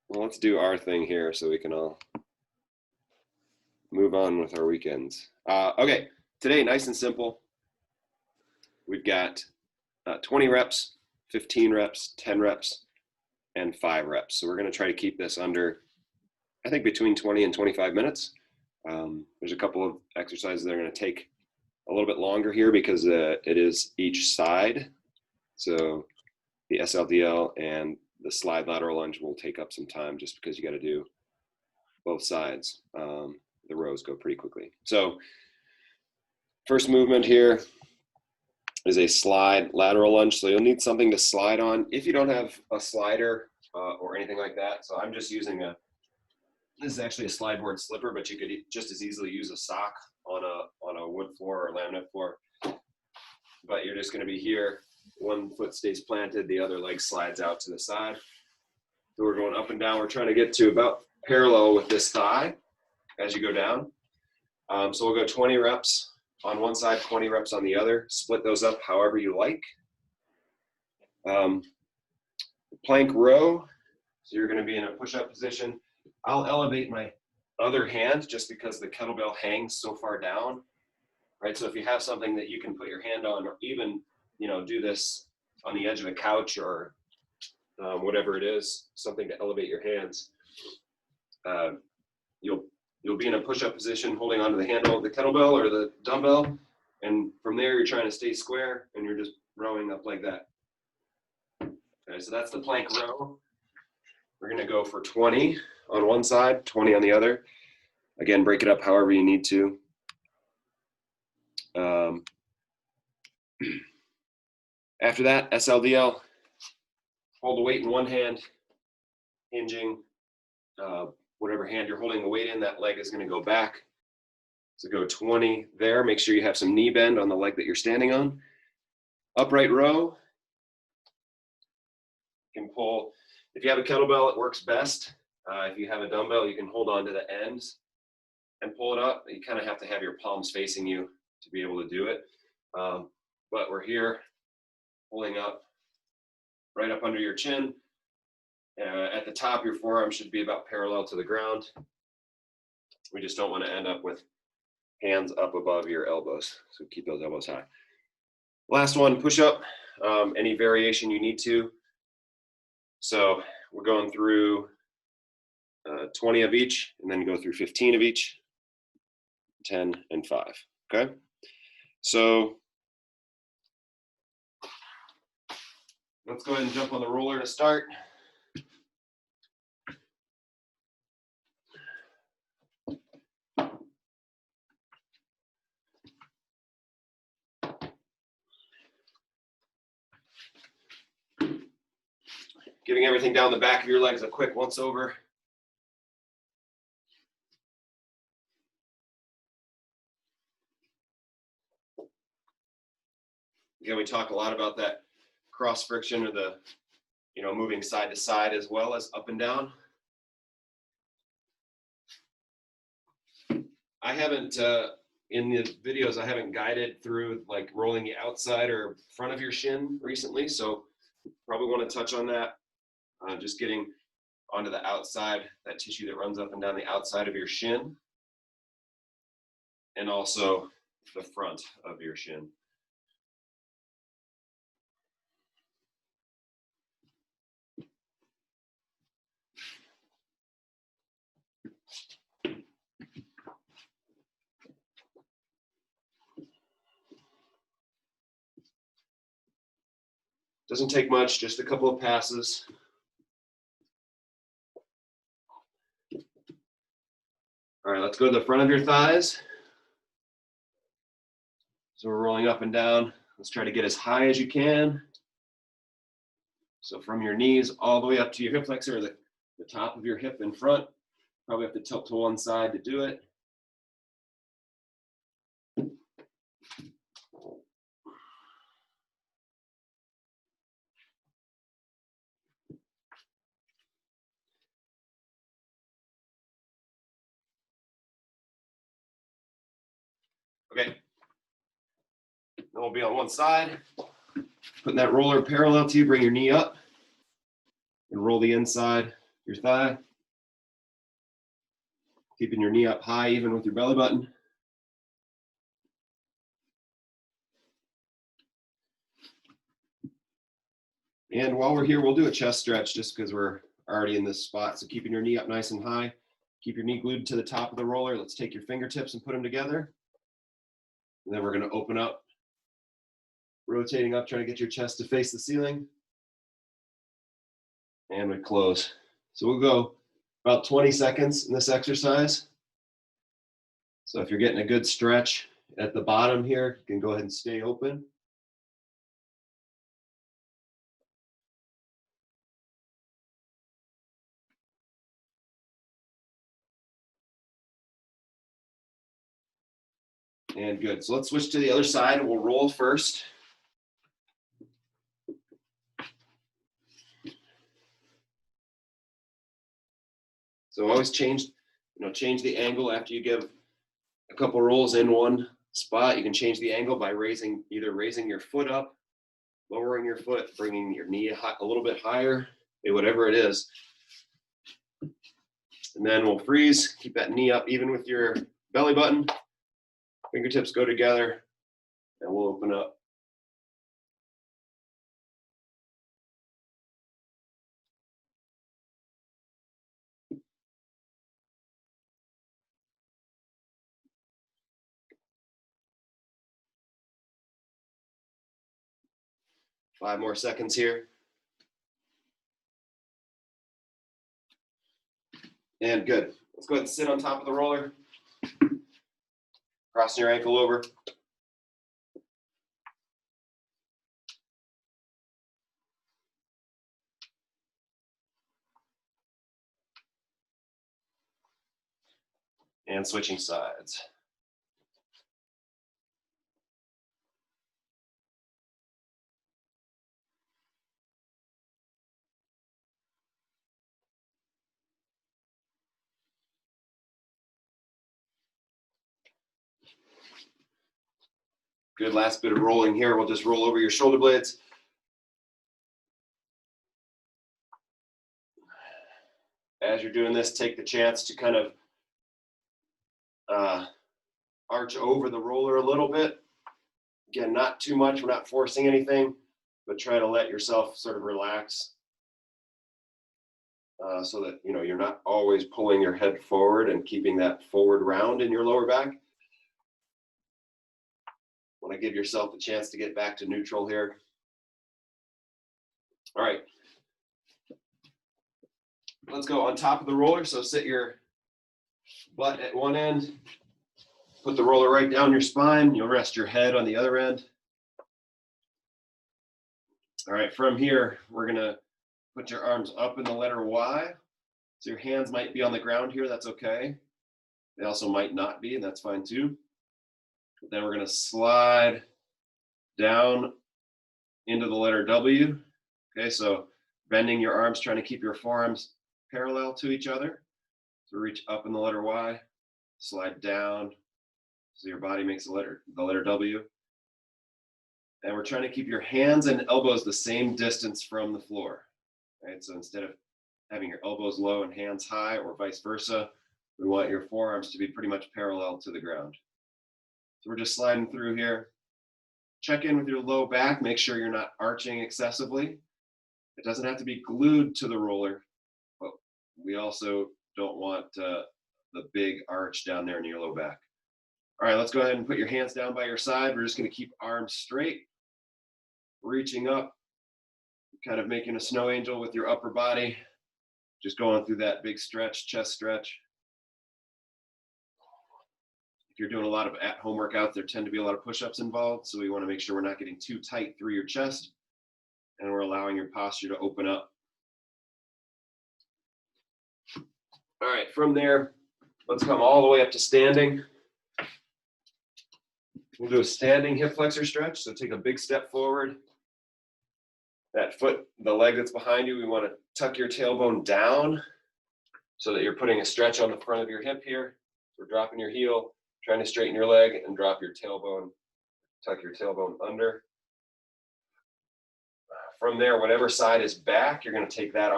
Well, let's do our thing here so we can all move on with our weekends. Okay, today, nice and simple. We've got 20 reps, 15 reps, 10 reps, and 5 reps. So we're going to try to keep this under, I think, between 20 and 25 minutes. There's a couple of exercises that are going to take a little bit longer here because it is each side. So the SLDL and the slide lateral lunge will take up some time just because you got to do both sides. The rows go pretty quickly. So first movement here is a slide lateral lunge. So you'll need something to slide on if you don't have a slider or anything like that. So I'm just using this is actually a slide board slipper, but you could just as easily use a sock on a wood floor or laminate floor. But you're just going to be here. One foot stays planted, the other leg slides out to the side. So we're going up and down. We're trying to get to about parallel with this thigh as you go down. So we'll go 20 reps on one side, 20 reps on the other. Split those up however you like. Plank row. So you're going to be in a push-up position. I'll elevate my other hand just because the kettlebell hangs so far down, right? So if you have something that you can put your hand on, or even, do this on the edge of a couch or whatever it is, something to elevate your hands, you'll be in a push-up position holding onto the handle of the kettlebell or the dumbbell, and from there you're trying to stay square and you're just rowing up like that. Okay, so that's the plank row. We're going to go for 20 on one side, 20 on the other. Again, break it up however you need to. After that, SLDL, hold the weight in one hand, hinging. Whatever hand you're holding the weight in, that leg is going to go back. So go 20 there. Make sure you have some knee bend on the leg that you're standing on. Upright row. You can pull. If you have a kettlebell, it works best. If you have a dumbbell, you can hold on to the ends and pull it up. You kind of have to have your palms facing you to be able to do it. But we're here pulling up right up under your chin. At the top, your forearm should be about parallel to the ground. We just don't want to end up with hands up above your elbows. So keep those elbows high. Last one, push up. Any variation you need to. So we're going through 20 of each, and then go through 15 of each, 10 and 5. Okay? So let's go ahead and jump on the roller to start. Giving everything down the back of your legs a quick once over. Again, we talk a lot about that cross friction, or the, moving side to side as well as up and down. I haven't, in the videos, I haven't guided through like rolling the outside or front of your shin recently. So probably want to touch on that. Just getting onto the outside, that tissue that runs up and down the outside of your shin, and also the front of your shin. Doesn't take much, just a couple of passes. All right, let's go to the front of your thighs. So we're rolling up and down. Let's try to get as high as you can. So from your knees all the way up to your hip flexor, the top of your hip in front. Probably have to tilt to one side to do it. Okay. Then we'll be on one side. Putting that roller parallel to you, bring your knee up and roll the inside your thigh. Keeping your knee up high even with your belly button. And while we're here, we'll do a chest stretch just because we're already in this spot. So keeping your knee up nice and high. Keep your knee glued to the top of the roller. Let's take your fingertips and put them together. And then we're going to open up, rotating up, trying to get your chest to face the ceiling. And we close. So we'll go about 20 seconds in this exercise. So if you're getting a good stretch at the bottom here, you can go ahead and stay open. And good. So let's switch to the other side and we'll roll first. So always change the angle after you give a couple rolls in one spot. You can change the angle by either raising your foot up, lowering your foot, bringing your knee a little bit higher, whatever it is. And then we'll freeze, keep that knee up even with your belly button. Fingertips go together and we'll open up. Five more seconds here. And good. Let's go ahead and sit on top of the roller. Crossing your ankle over. And switching sides. Good, last bit of rolling here. We'll just roll over your shoulder blades. As you're doing this, take the chance to kind of arch over the roller a little bit. Again, not too much. We're not forcing anything, but try to let yourself sort of relax so that you're not always pulling your head forward and keeping that forward round in your lower back. Want to give yourself a chance to get back to neutral here. All right. Let's go on top of the roller. So sit your butt at one end. Put the roller right down your spine. You'll rest your head on the other end. All right, from here, we're going to put your arms up in the letter Y. So your hands might be on the ground here. That's okay. They also might not be, and that's fine too. Then we're going to slide down into the letter W. Okay, so bending your arms, trying to keep your forearms parallel to each other. So reach up in the letter Y, slide down, so your body makes the letter W. And we're trying to keep your hands and elbows the same distance from the floor. Right? So instead of having your elbows low and hands high or vice versa, we want your forearms to be pretty much parallel to the ground. So we're just sliding through here. Check in with your low back, make sure you're not arching excessively. It doesn't have to be glued to the roller, but we also don't want the big arch down there in your low back. All right, let's go ahead and put your hands down by your side. We're just going to keep arms straight, reaching up, kind of making a snow angel with your upper body, just going through that big stretch, chest stretch. If you're doing a lot of at-home workouts, there tend to be a lot of push-ups involved, so we want to make sure we're not getting too tight through your chest, and we're allowing your posture to open up. All right, from there, let's come all the way up to standing. We'll do a standing hip flexor stretch. So take a big step forward. That foot, the leg that's behind you, we want to tuck your tailbone down so that you're putting a stretch on the front of your hip here. So we're dropping your heel, trying to straighten your leg and drop your tailbone, tuck your tailbone under. From there, whatever side is back, you're going to take that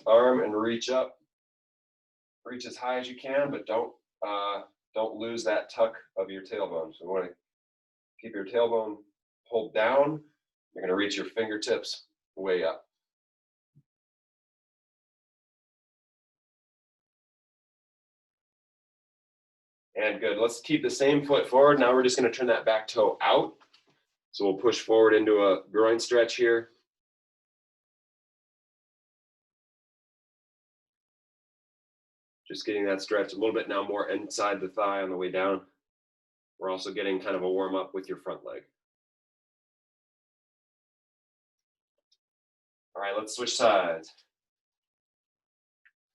arm and reach up reach as high as you can, but don't lose that tuck of your tailbone. So you want to keep your tailbone pulled down. You're going to reach your fingertips way up. And good. Let's keep the same foot forward. Now we're just going to turn that back toe out. So we'll push forward into a groin stretch here. Just getting that stretch a little bit now more inside the thigh on the way down. We're also getting kind of a warm up with your front leg. All right, let's switch sides.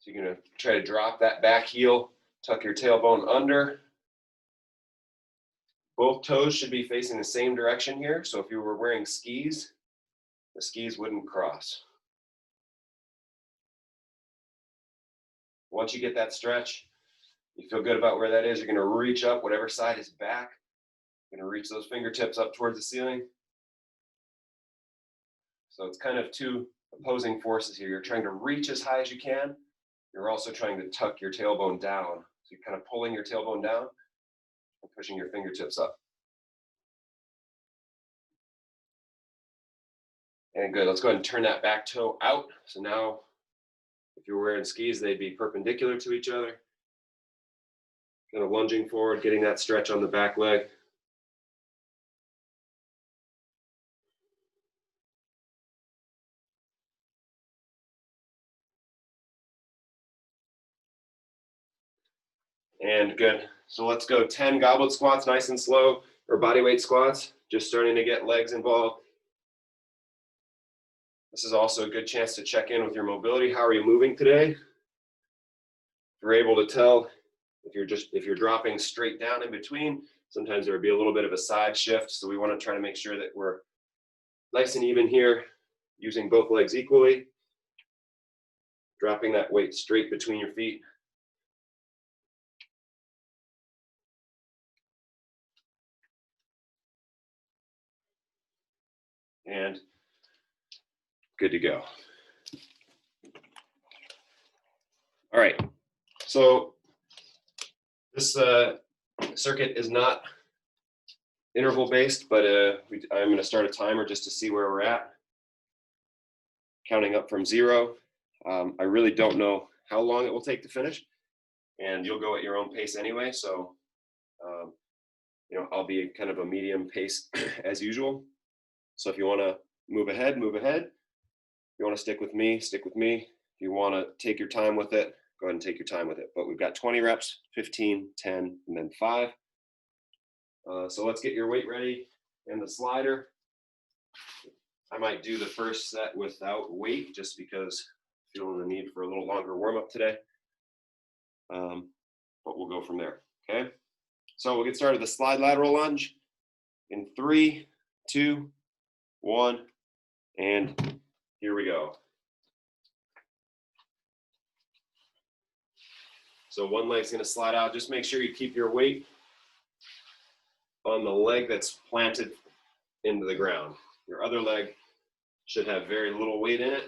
So you're going to try to drop that back heel, tuck your tailbone under. Both toes should be facing the same direction here. So if you were wearing skis, the skis wouldn't cross. Once you get that stretch, you feel good about where that is, you're going to reach up, whatever side is back. You're going to reach those fingertips up towards the ceiling. So it's kind of two opposing forces here. You're trying to reach as high as you can. You're also trying to tuck your tailbone down. So you're kind of pulling your tailbone down and pushing your fingertips up. And good, let's go ahead and turn that back toe out. So now, if you're wearing skis, they'd be perpendicular to each other. Kind of lunging forward, getting that stretch on the back leg. And good. So let's go 10 goblet squats, nice and slow, or body weight squats, just starting to get legs involved. This is also a good chance to check in with your mobility. How are you moving today? If you're able to tell, if you're dropping straight down in between, sometimes there would be a little bit of a side shift. So we want to try to make sure that we're nice and even here, using both legs equally, dropping that weight straight between your feet. And good to go. All right, so this circuit is not interval based, but I'm going to start a timer just to see where we're at. Counting up from 0. I really don't know how long it will take to finish, and you'll go at your own pace anyway. So, I'll be kind of a medium pace as usual. So if you want to move ahead, move ahead. If you want to stick with me, stick with me. If you want to take your time with it, go ahead and take your time with it. But we've got 20 reps, 15, 10, and then 5. So let's get your weight ready and the slider. I might do the first set without weight just because I'm feeling the need for a little longer warm up today. But we'll go from there, okay? So we'll get started with the slide lateral lunge in 3, 2, 1, and here we go. So one leg's going to slide out. Just make sure you keep your weight on the leg that's planted into the ground. Your other leg should have very little weight in it.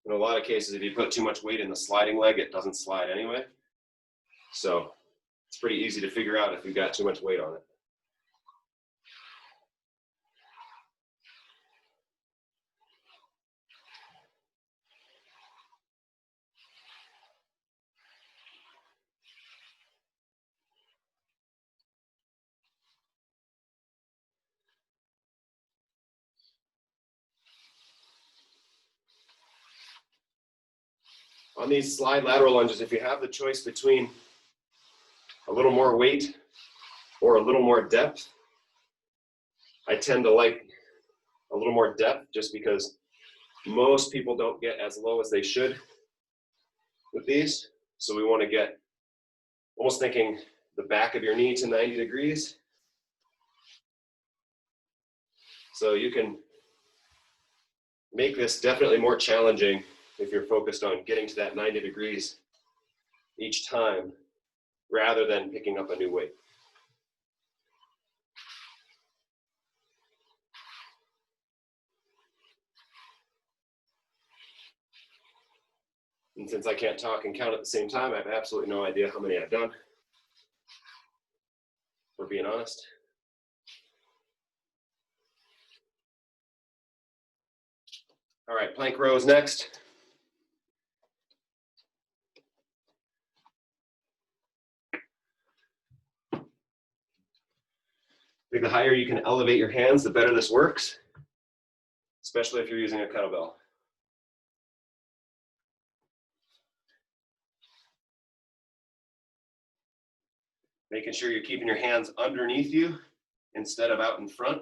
In a lot of cases, if you put too much weight in the sliding leg, it doesn't slide anyway. So it's pretty easy to figure out if you've got too much weight on it. On these slide lateral lunges, if you have the choice between a little more weight or a little more depth, I tend to like a little more depth just because most people don't get as low as they should with these. So we want to get almost thinking the back of your knee to 90 degrees. So you can make this definitely more challenging if you're focused on getting to that 90 degrees each time rather than picking up a new weight. And since I can't talk and count at the same time, I have absolutely no idea how many I've done, for being honest. All right, plank rows next. I think the higher you can elevate your hands, the better this works, especially if you're using a kettlebell. Making sure you're keeping your hands underneath you instead of out in front.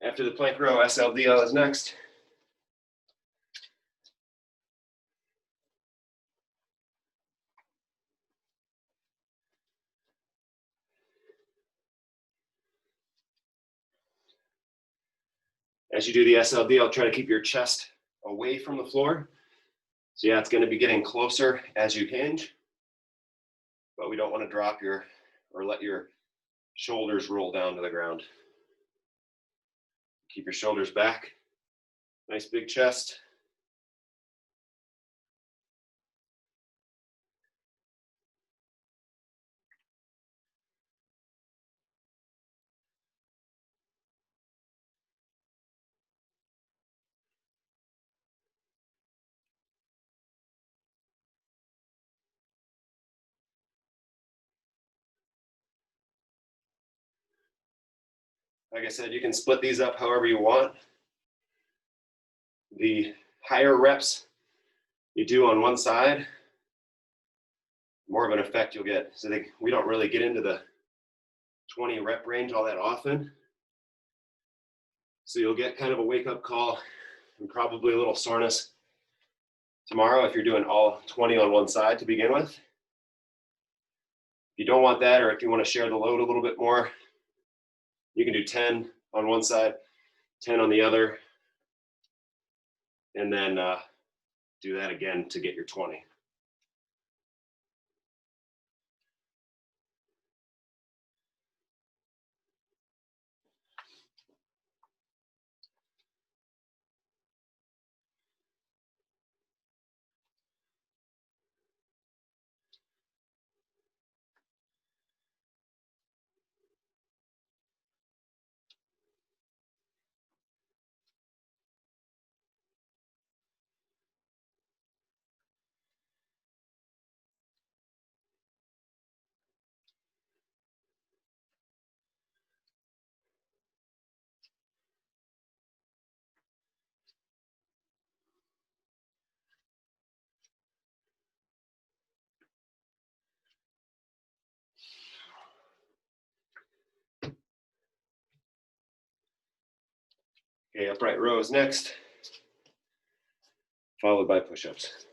After the plank row, SLDL is next. As you do the SLDL, try to keep your chest away from the floor. So yeah, it's going to be getting closer as you hinge, but we don't want to drop your, or let your shoulders roll down to the ground. Keep your shoulders back. Nice big chest. Like I said, you can split these up however you want. The higher reps you do on one side, more of an effect you'll get. So we don't really get into the 20 rep range all that often. So you'll get kind of a wake-up call and probably a little soreness tomorrow if you're doing all 20 on one side to begin with. If you don't want that, or if you want to share the load a little bit more, you can do 10 on one side, 10 on the other, and then do that again to get your 20. Okay, upright rows next, followed by push-ups.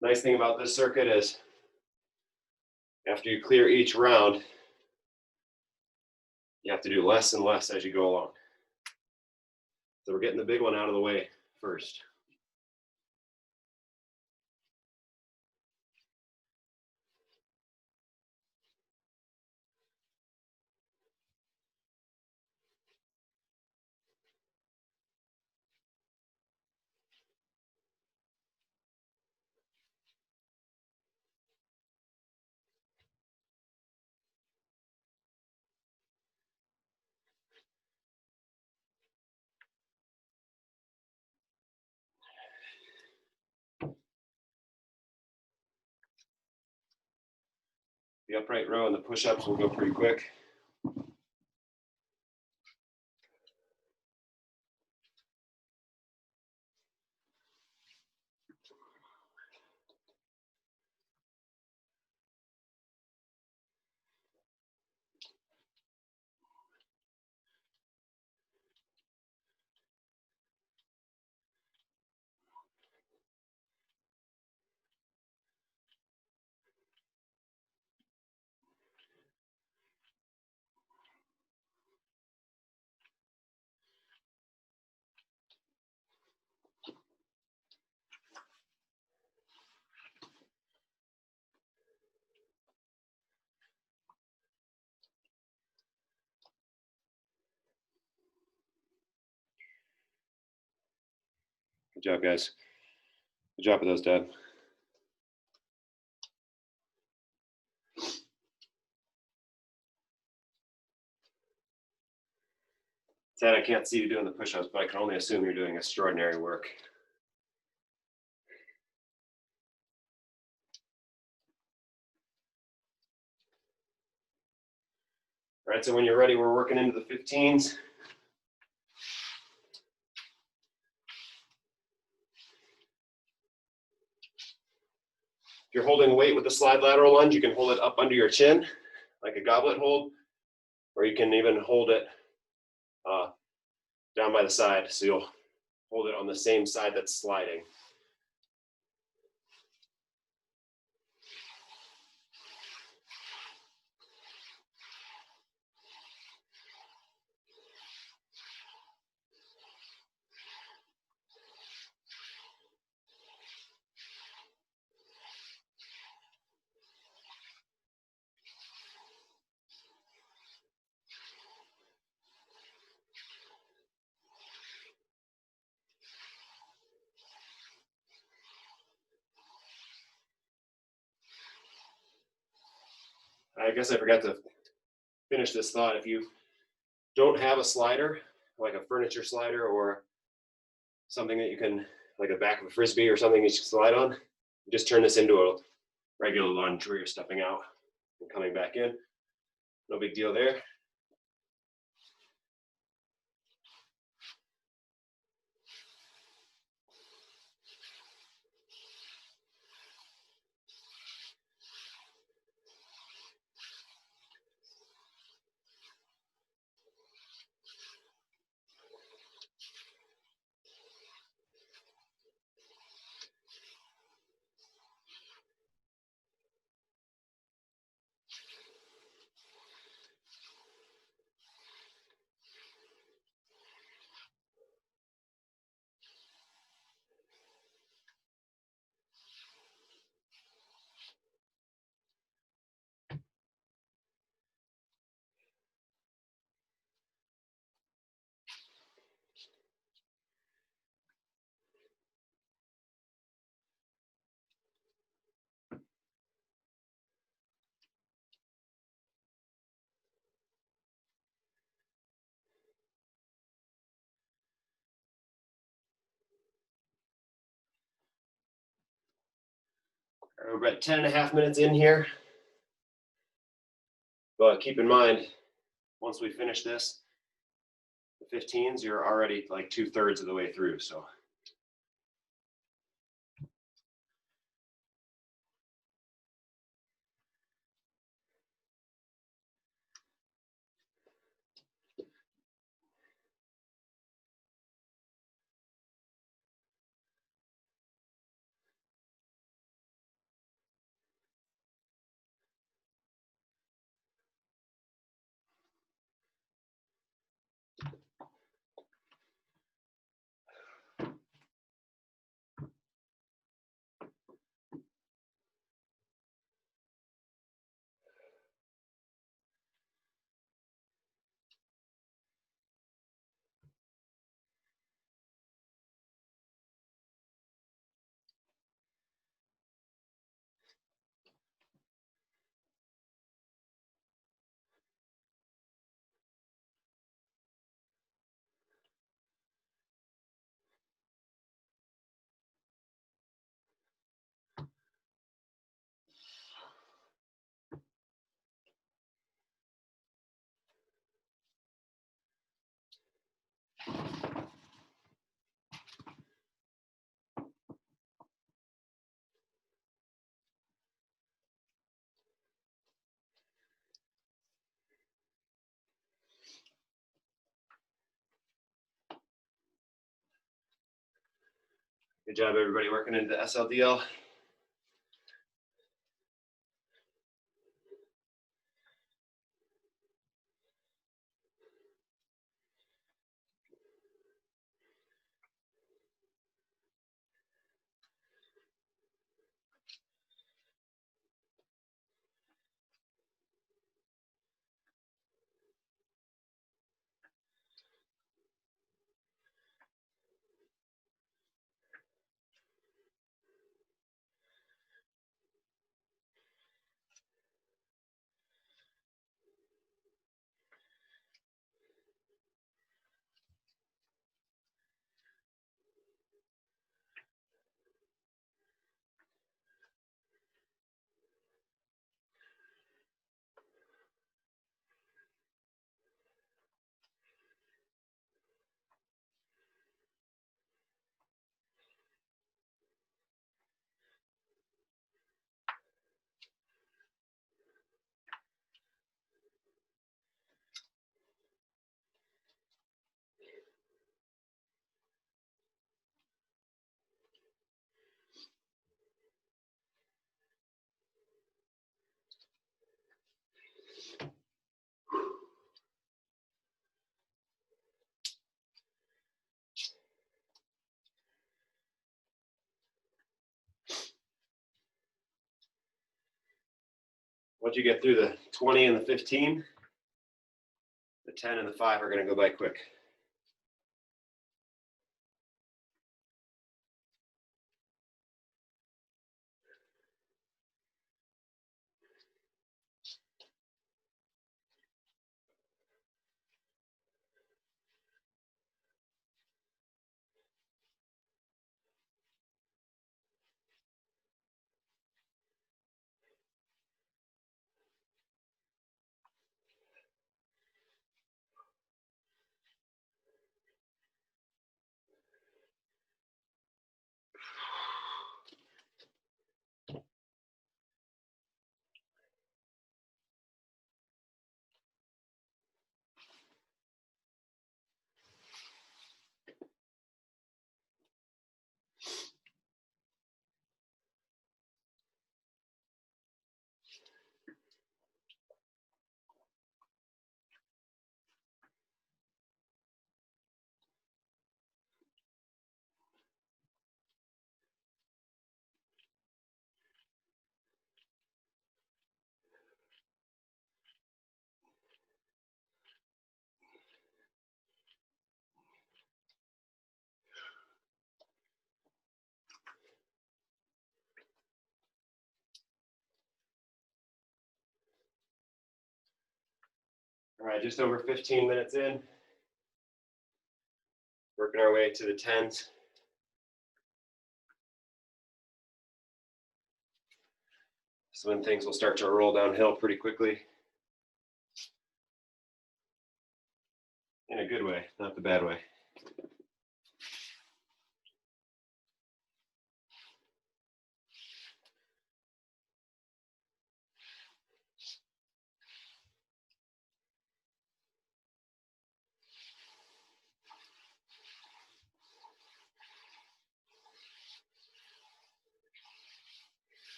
Nice thing about this circuit is after you clear each round, you have to do less and less as you go along. So we're getting the big one out of the way first. The upright row and the push-ups will go pretty quick. Good job, guys. Good job with those, Dad. Dad, I can't see you doing the push-ups, but I can only assume you're doing extraordinary work. All right, so when you're ready, we're working into the 15s. If you're holding weight with the slide lateral lunge, you can hold it up under your chin, like a goblet hold, or you can even hold it down by the side, so you'll hold it on the same side that's sliding. I guess I forgot to finish this thought. If you don't have a slider, like a furniture slider or something that you can, like a back of a Frisbee or something you can slide on, just turn this into a regular lunge where you're stepping out and coming back in. No big deal there. We're at 10.5 minutes in here. But keep in mind, once we finish this, the 15s, you're already like 2/3 of the way through. So Good job, everybody, working into the SLDL. Once you get through the 20 and the 15, the 10 and the 5 are going to go by quick. All right, just over 15 minutes in. Working our way to the 10s. So when things will start to roll downhill pretty quickly. In a good way, not the bad way.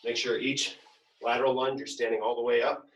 Make sure each lateral lunge, you're standing all the way up.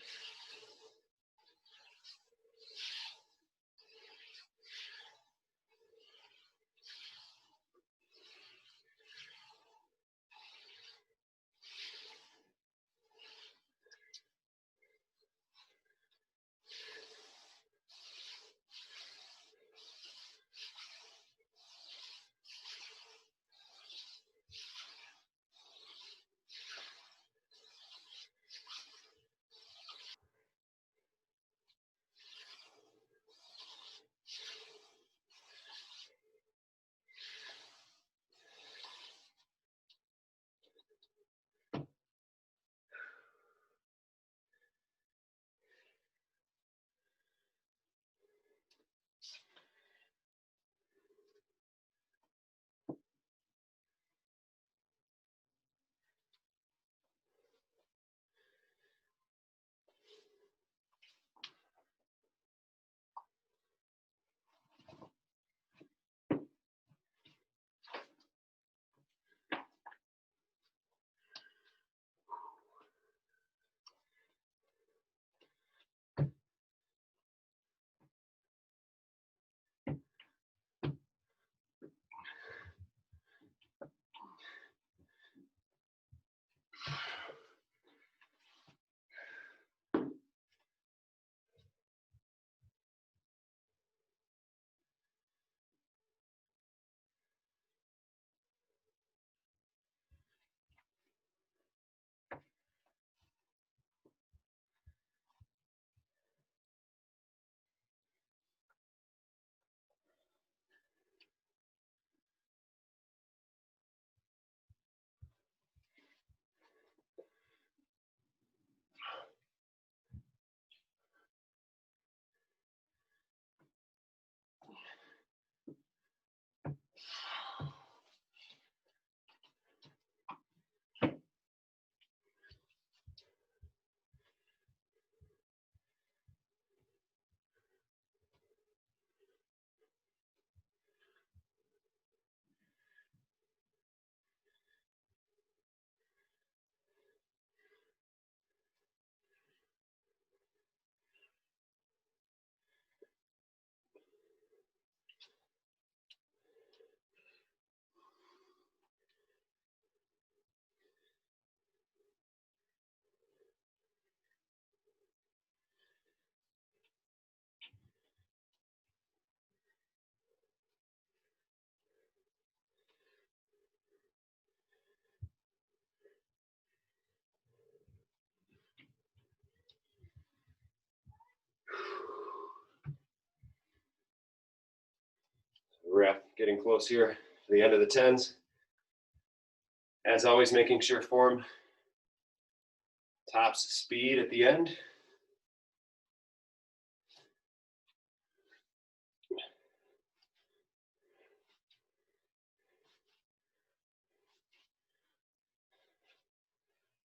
Getting close here to the end of the 10s. As always, making sure form tops speed at the end.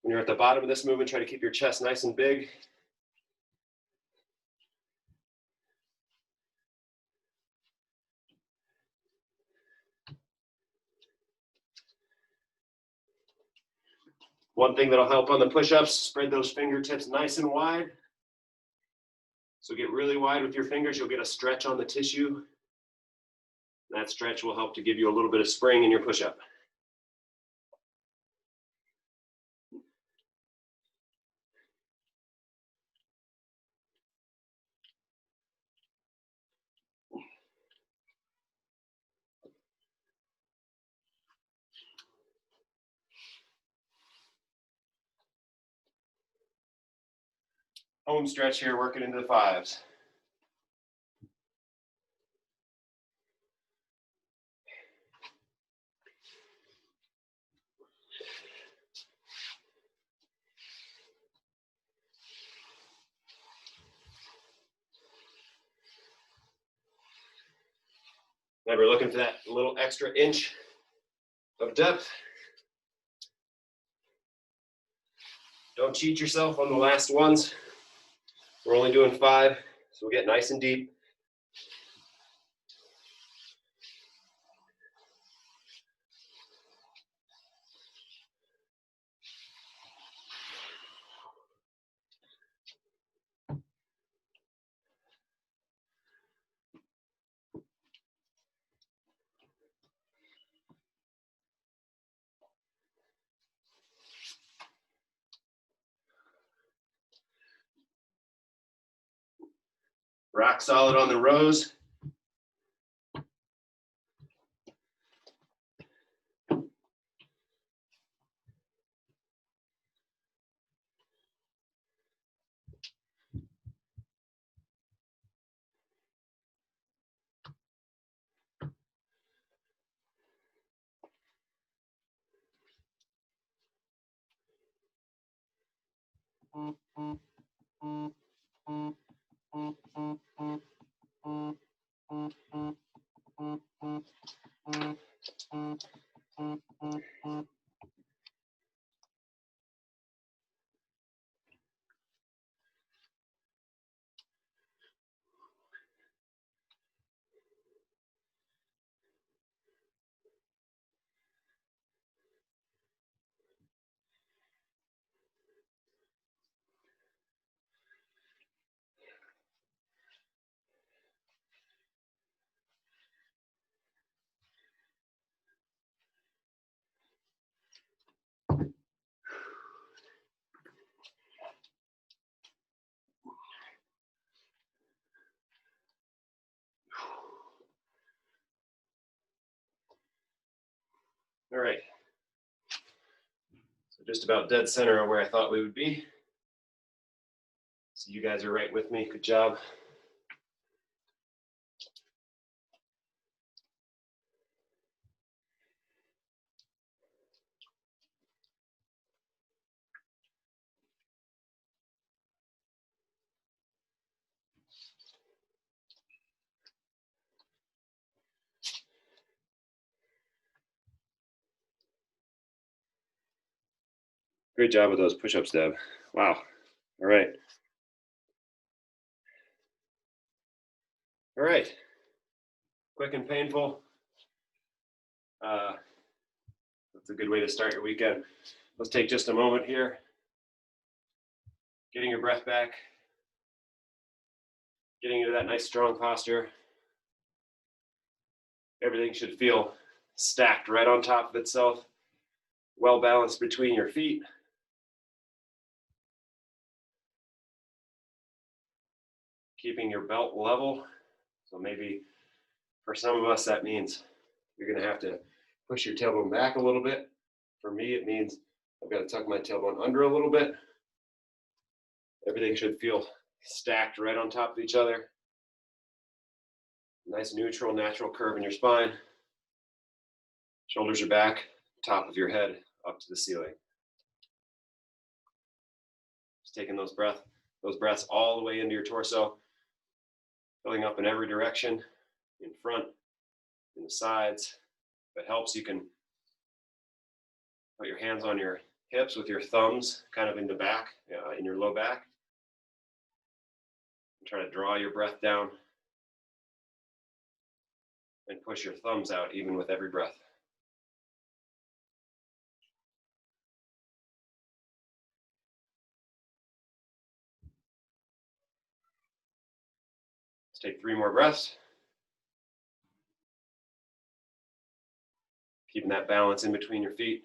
When you're at the bottom of this movement, try to keep your chest nice and big. One thing that'll help on the push-ups, spread those fingertips nice and wide. So get really wide with your fingers, you'll get a stretch on the tissue. That stretch will help to give you a little bit of spring in your push-up. Home stretch here, working into the 5s. Remember, looking for that little extra inch of depth. Don't cheat yourself on the last ones. We're only doing 5, so we'll get nice and deep. Rock solid on the rows. All right. So just about dead center of where I thought we would be. So you guys are right with me. Good job. Great job with those push-ups, Deb. Wow. All right. All right. Quick and painful. That's a good way to start your weekend. Let's take just a moment here. Getting your breath back. Getting into that nice strong posture. Everything should feel stacked right on top of itself. Well balanced between your feet. Keeping your belt level. So maybe for some of us, that means you're going to have to push your tailbone back a little bit. For me, it means I've got to tuck my tailbone under a little bit. Everything should feel stacked right on top of each other. Nice neutral, natural curve in your spine. Shoulders are back, top of your head up to the ceiling. Just taking those breaths all the way into your torso, filling up in every direction, in front, in the sides. If it helps, you can put your hands on your hips with your thumbs kind of in the back, in your low back. And try to draw your breath down and push your thumbs out even with every breath. Let's take 3 more breaths. Keeping that balance in between your feet.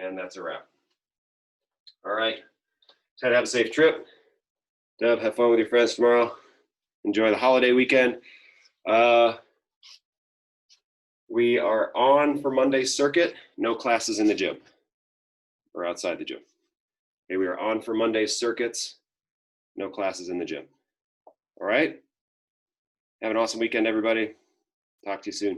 And that's a wrap. All right. Ted, have a safe trip. Deb, have fun with your friends tomorrow. Enjoy the holiday weekend. We are on for Monday's circuit. No classes in the gym or outside the gym. Okay, we are on for Monday's circuits. No classes in the gym. All right. Have an awesome weekend, everybody. Talk to you soon.